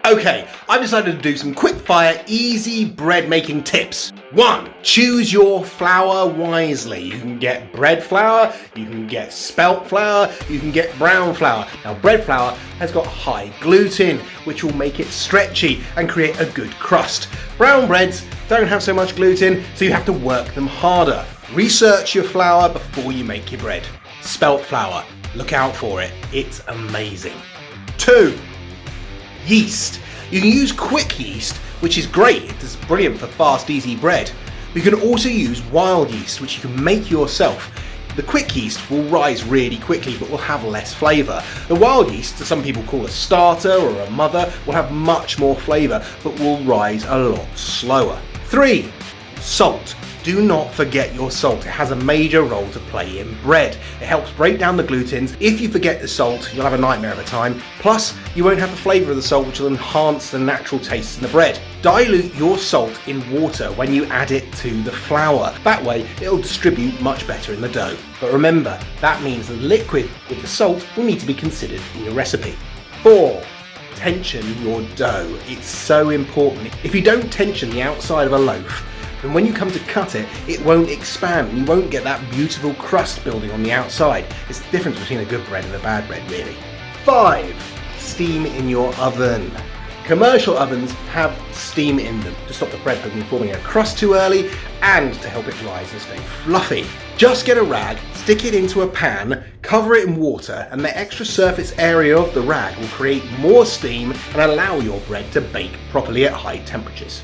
Okay, I've decided to do some quick fire, easy bread making tips. 1. Choose your flour wisely. You can get bread flour, you can get spelt flour, you can get brown flour. Now bread flour has got high gluten, which will make it stretchy and create a good crust. Brown breads don't have so much gluten, so you have to work them harder. Research your flour before you make your bread. Spelt flour, look out for it, it's amazing. 2. Yeast. You can use quick yeast, which is great, it's brilliant for fast, easy bread. You can also use wild yeast, which you can make yourself. The quick yeast will rise really quickly but will have less flavour. The wild yeast, that some people call a starter or a mother, will have much more flavour but will rise a lot slower. 3. Salt. Do not forget your salt. It has a major role to play in bread. It helps break down the glutens. If you forget the salt, you'll have a nightmare of a time. Plus, you won't have the flavour of the salt, which will enhance the natural taste in the bread. Dilute your salt in water when you add it to the flour. That way, it'll distribute much better in the dough. But remember, that means the liquid with the salt will need to be considered in your recipe. 4. Tension your dough. It's so important. If you don't tension the outside of a loaf, and when you come to cut it, it won't expand and you won't get that beautiful crust building on the outside. It's the difference between a good bread and a bad bread, really. 5. Steam in your oven. Commercial ovens have steam in them to stop the bread from forming a crust too early and to help it rise and stay fluffy. Just get a rag, stick it into a pan, cover it in water, and the extra surface area of the rag will create more steam and allow your bread to bake properly at high temperatures.